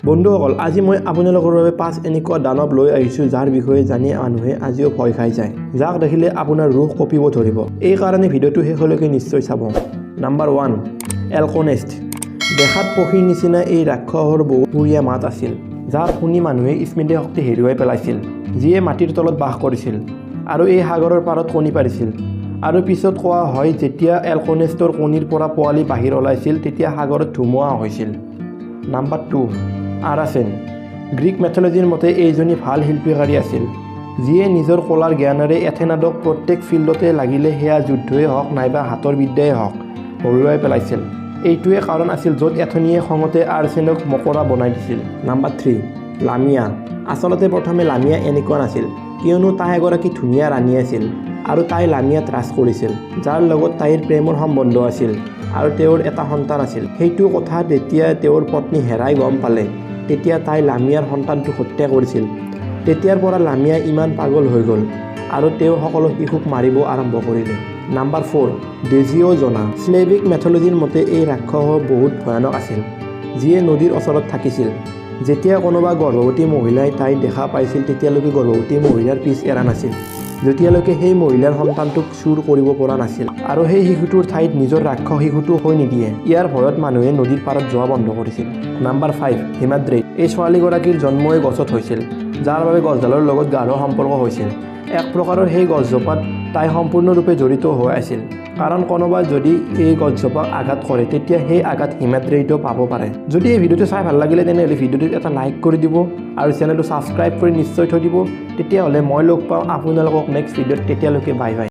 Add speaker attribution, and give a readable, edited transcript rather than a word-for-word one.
Speaker 1: বন্ধুসকল আজি মই আপোনালোকৰ বাবে 5 এনেকুৱা দানৱ লৈ আহিছোঁ যাৰ বিষয়ে জানি মানুহে আজিও ভয় খাই যায় যাক দেখিলে আপোনাৰ ৰূহ কঁপিব ধৰিব এই কাৰণে ভিডিঅ'টো শেষলৈকে নিশ্চয় চাব নাম্বাৰ 1 এলকনেষ্ট দেখাত পক্ষীৰ নিচিনা এই ৰাক্ষসৰ বহুপুৰীয়া মাত আছিল যাক শুনি মানুহে স্মৃতি শক্তি হেৰুৱাই পেলাইছিল যিয়ে মাটিৰ তলত বাস কৰিছিল আৰু এই সাগৰৰ পাৰত কণী পাৰিছিল আৰু পিছত কোৱা হয় যেতিয়া এলকনেষ্টৰ কণীৰ পৰা পোৱালি বাহিৰ ওলাইছিল তেতিয়া সাগৰত ধুমুহা হৈছিল নাম্বাৰ 2 আৰাচেন গ্ৰীক মেথলজিৰ মতে এইজনী ভাল শিল্পীকাৰী আছিল যিয়ে নিজৰ কলাৰ জ্ঞানেৰে এথেনাডক প্ৰত্যেক ফিল্ডতে লাগিলে সেয়া যুদ্ধই হওক নাইবা হাতৰ বিদ্যাই হওক হৰুৱাই পেলাইছিল এইটোৱে কাৰণ আছিল য'ত এথনীয়ে খঙতে আৰাচেনক মকৰা বনাই দিছিল নাম্বাৰ 3 লামিয়া আচলতে প্ৰথমে লামিয়া এনেকুৱা নাছিল কিয়নো তাই এগৰাকী ধুনীয়া ৰাণী আছিল আৰু তাই লামিয়াত ৰাজ কৰিছিল যাৰ লগত তাইৰ প্ৰেমৰ সম্বন্ধ আছিল আৰু তেওঁৰ এটা সন্তান আছিল সেইটো কথা যেতিয়া তেওঁৰ পত্নী হেৰাই গম পালে তেতিয়া তাই লামিয়াৰ সন্তানটোক হত্যা কৰিছিল তেতিয়াৰ পৰা লামিয়া ইমান পাগল হৈ গ'ল আৰু তেওঁ সকলো শিশুক মাৰিব আৰম্ভ কৰিলে নাম্বাৰ 4 ডিজিঅ'জনা স্লেভিক মেথলজিৰ মতে এই ৰাক্ষস বহুত ভয়ানক আছিল যিয়ে নদীৰ ওচৰত থাকিছিল যেতিয়া কোনোবা গৰ্ভৱতী মহিলাই তাই দেখা পাইছিল তেতিয়ালৈকে গৰ্ভৱতী মহিলাৰ পিছ এৰা নাছিল যেতিয়ালৈকে সেই মহিলাৰ সন্তানটোক চুৰ কৰিব পৰা নাছিল আৰু সেই শিশুটোৰ ঠাইত নিজৰ ৰাক্ষস শিশুটো হৈ নিদিয়ে ইয়াৰ ভয়ত মানুহে নদীৰ পাৰত যোৱা বন্ধ কৰিছিল নাম্বাৰ 5 হিমাদ্ৰিদ এই ছোৱালীগৰাকীৰ জন্মই গছত হৈছিল যাৰ বাবে গছডালৰ লগত গাঢ় সম্পৰ্ক হৈছিল এক প্ৰকাৰৰ সেই গছজোপাত তাই সম্পূৰ্ণৰূপে জড়িত হৈ আছিল কাৰণ কোনোবাই যদি এই গছজোপাক আঘাত কৰে তেতিয়া সেই আঘাত হিমাদ্ৰিদো পাব পাৰে যদি এই ভিডিঅ'টো চাই ভাল লাগিলে তেনেহ'লে ভিডিঅ'টোত এটা লাইক কৰি দিব আৰু চেনেলটো ছাবস্ক্ৰাইব কৰি নিশ্চয় থৈ দিব তেতিয়াহ'লে মই লগ পাওঁ আপোনালোকক নেক্সট ভিডিঅ'ত তেতিয়ালৈকে বাই বাই